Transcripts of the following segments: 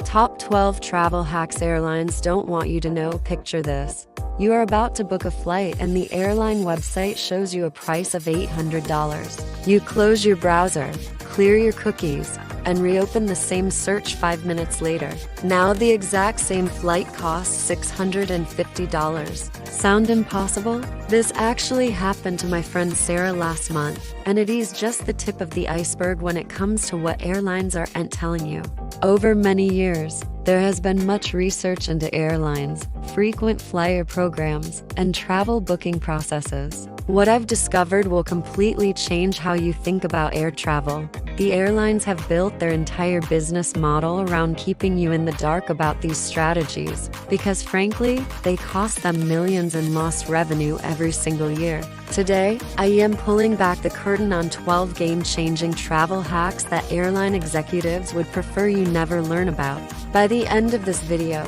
Top 12 travel hacks airlines don't want you to know. Picture this. You are about to book a flight and the airline website shows you a price of $800. You close your browser, clear your cookies, and reopen the same search 5 minutes later. Now the exact same flight costs $650. Sound impossible? This actually happened to my friend Sarah last month, and it is just the tip of the iceberg when it comes to what airlines aren't telling you. Over many years, there has been much research into airlines, frequent flyer programs, and travel booking processes. What I've discovered will completely change how you think about air travel. The airlines have built their entire business model around keeping you in the dark about these strategies, because frankly, they cost them millions in lost revenue every single year. Today, I am pulling back the curtain on 12 game-changing travel hacks that airline executives would prefer you never learn about. By the end of this video,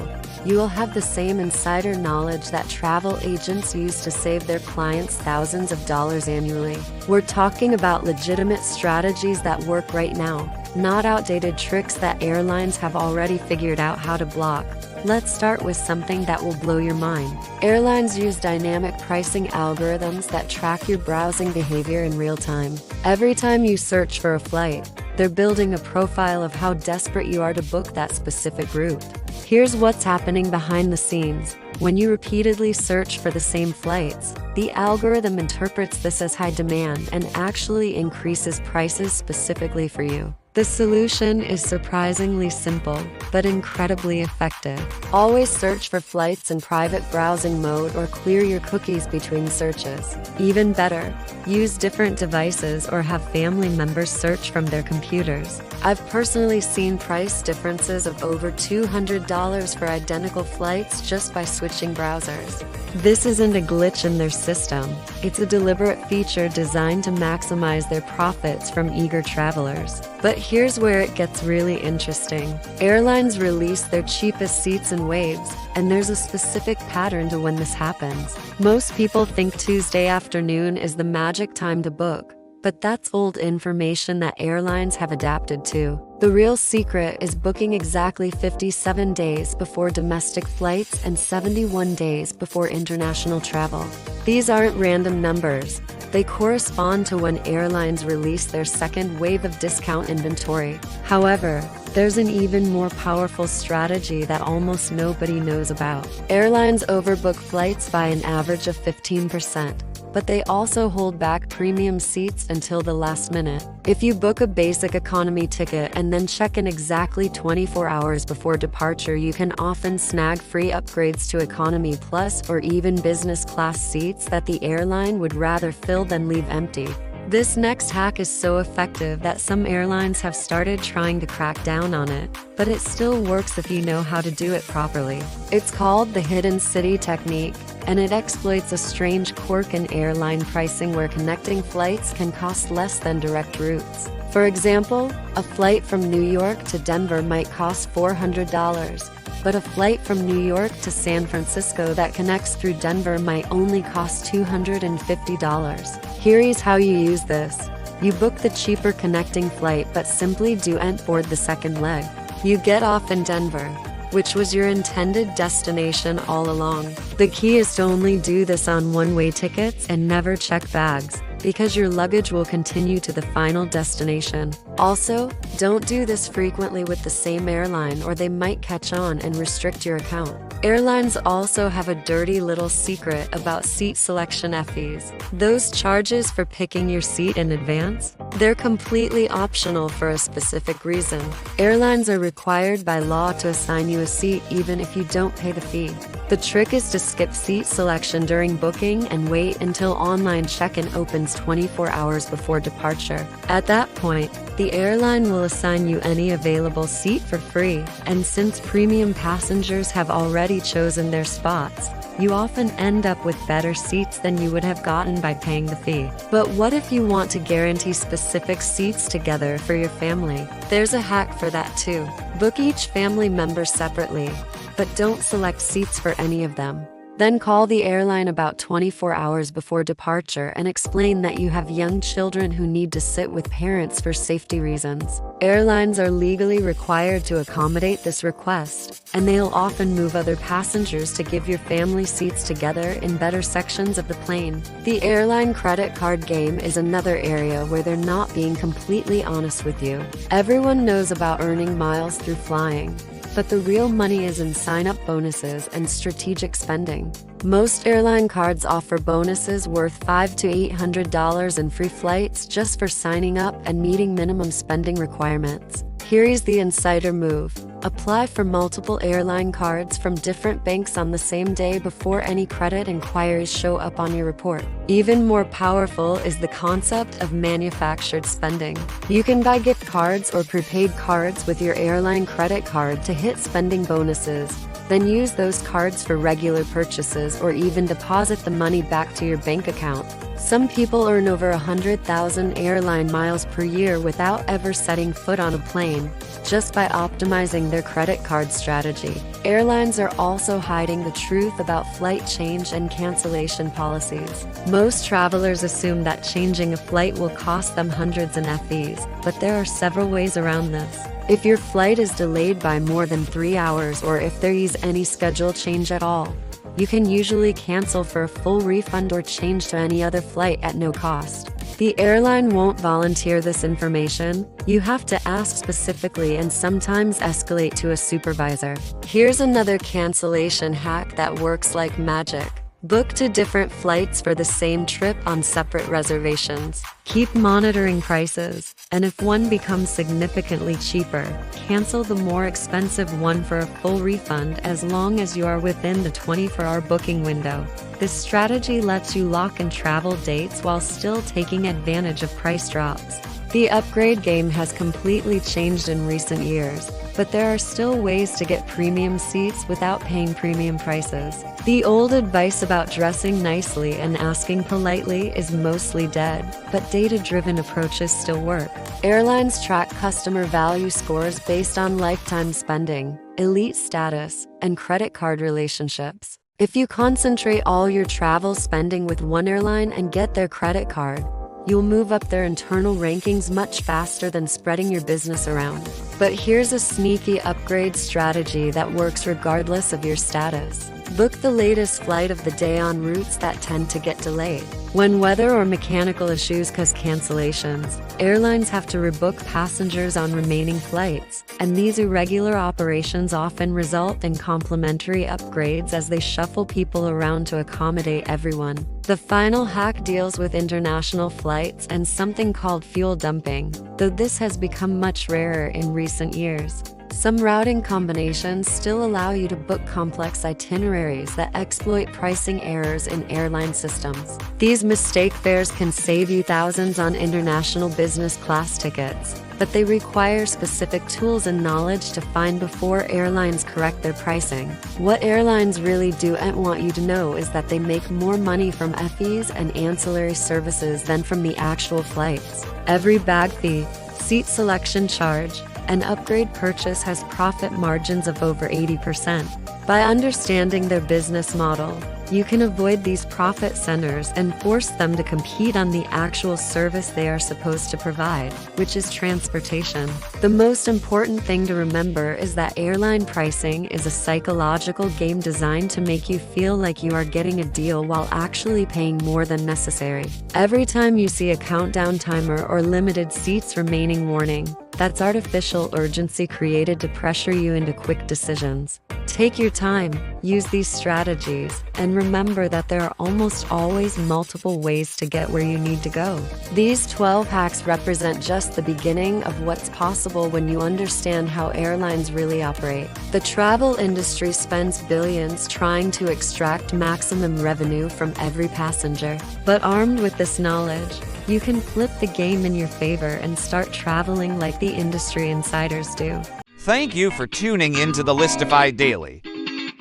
you will have the same insider knowledge that travel agents use to save their clients thousands of dollars annually. We're talking about legitimate strategies that work right now, not outdated tricks that airlines have already figured out how to block. Let's start with something that will blow your mind. Airlines use dynamic pricing algorithms that track your browsing behavior in real time. Every time you search for a flight, they're building a profile of how desperate you are to book that specific route. Here's what's happening behind the scenes. When you repeatedly search for the same flights, the algorithm interprets this as high demand and actually increases prices specifically for you. The solution is surprisingly simple, but incredibly effective. Always search for flights in private browsing mode or clear your cookies between searches. Even better, use different devices or have family members search from their computers. I've personally seen price differences of over $200 for identical flights just by switching browsers. This isn't a glitch in their system. It's a deliberate feature designed to maximize their profits from eager travelers. But here's where it gets really interesting. Airlines release their cheapest seats in waves, and there's a specific pattern to when this happens. Most people think Tuesday afternoon is the magic time to book, but that's old information that airlines have adapted to. The real secret is booking exactly 57 days before domestic flights and 71 days before international travel. These aren't random numbers. They correspond to when airlines release their second wave of discount inventory. However, there's an even more powerful strategy that almost nobody knows about. Airlines overbook flights by an average of 15%. But they also hold back premium seats until the last minute. If you book a basic economy ticket and then check in exactly 24 hours before departure, you can often snag free upgrades to economy plus or even business class seats that the airline would rather fill than leave empty. This next hack is so effective that some airlines have started trying to crack down on it, but it still works if you know how to do it properly. It's called the hidden city technique, and it exploits a strange quirk in airline pricing where connecting flights can cost less than direct routes. For example, a flight from New York to Denver might cost $400, but a flight from New York to San Francisco that connects through Denver might only cost $250. Here's how you use this. You book the cheaper connecting flight but simply don't board the second leg. You get off in Denver, which was your intended destination all along. The key is to only do this on one-way tickets and never check bags, because your luggage will continue to the final destination. Also, don't do this frequently with the same airline or they might catch on and restrict your account. Airlines also have a dirty little secret about seat selection fees. Those charges for picking your seat in advance? They're completely optional for a specific reason. Airlines are required by law to assign you a seat even if you don't pay the fee. The trick is to skip seat selection during booking and wait until online check-in opens 24 hours before departure. At that point, the airline will assign you any available seat for free, and since premium passengers have already chosen their spots, you often end up with better seats than you would have gotten by paying the fee. But what if you want to guarantee specific seats together for your family? There's a hack for that too. Book each family member separately, but don't select seats for any of them. Then call the airline about 24 hours before departure and explain that you have young children who need to sit with parents for safety reasons. Airlines are legally required to accommodate this request, and they'll often move other passengers to give your family seats together in better sections of the plane. The airline credit card game is another area where they're not being completely honest with you. Everyone knows about earning miles through flying, but the real money is in sign-up bonuses and strategic spending. Most airline cards offer bonuses worth $500 to $800 in free flights just for signing up and meeting minimum spending requirements. Here's the insider move. Apply for multiple airline cards from different banks on the same day before any credit inquiries show up on your report. Even more powerful is the concept of manufactured spending. You can buy gift cards or prepaid cards with your airline credit card to hit spending bonuses, then use those cards for regular purchases or even deposit the money back to your bank account. Some people earn over 100,000 airline miles per year without ever setting foot on a plane, just by optimizing their credit card strategy. Airlines are also hiding the truth about flight change and cancellation policies. Most travelers assume that changing a flight will cost them hundreds in fees, but there are several ways around this. If your flight is delayed by more than 3 hours or if there is any schedule change at all, you can usually cancel for a full refund or change to any other flight at no cost. The airline won't volunteer this information. You have to ask specifically and sometimes escalate to a supervisor. Here's another cancellation hack that works like magic. Book 2 different flights for the same trip on separate reservations. Keep monitoring prices, and if one becomes significantly cheaper, cancel the more expensive one for a full refund as long as you are within the 24-hour booking window. This strategy lets you lock in travel dates while still taking advantage of price drops. The upgrade game has completely changed in recent years, but there are still ways to get premium seats without paying premium prices. The old advice about dressing nicely and asking politely is mostly dead, but data-driven approaches still work. Airlines track customer value scores based on lifetime spending, elite status, and credit card relationships. If you concentrate all your travel spending with one airline and get their credit card, you'll move up their internal rankings much faster than spreading your business around. But here's a sneaky upgrade strategy that works regardless of your status. Book the latest flight of the day on routes that tend to get delayed. When weather or mechanical issues cause cancellations, airlines have to rebook passengers on remaining flights, and these irregular operations often result in complimentary upgrades as they shuffle people around to accommodate everyone. The final hack deals with international flights and something called fuel dumping, though this has become much rarer in recent years. Some routing combinations still allow you to book complex itineraries that exploit pricing errors in airline systems. These mistake fares can save you thousands on international business class tickets, but they require specific tools and knowledge to find before airlines correct their pricing. What airlines really don't want you to know is that they make more money from fees and ancillary services than from the actual flights. Every bag fee, seat selection charge, and upgrade purchase has profit margins of over 80%. By understanding their business model, you can avoid these profit centers and force them to compete on the actual service they are supposed to provide, which is transportation. The most important thing to remember is that airline pricing is a psychological game designed to make you feel like you are getting a deal while actually paying more than necessary. Every time you see a countdown timer or limited seats remaining warning, that's artificial urgency created to pressure you into quick decisions. Take your time, use these strategies, and remember that there are almost always multiple ways to get where you need to go. These 12 hacks represent just the beginning of what's possible when you understand how airlines really operate. The travel industry spends billions trying to extract maximum revenue from every passenger. But armed with this knowledge, you can flip the game in your favor and start traveling like the industry insiders do. Thank you for tuning into the Listify Daily.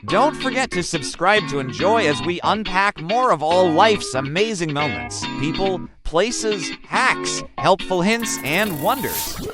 Don't forget to subscribe to enjoy as we unpack more of all life's amazing moments, people, places, hacks, helpful hints, and wonders.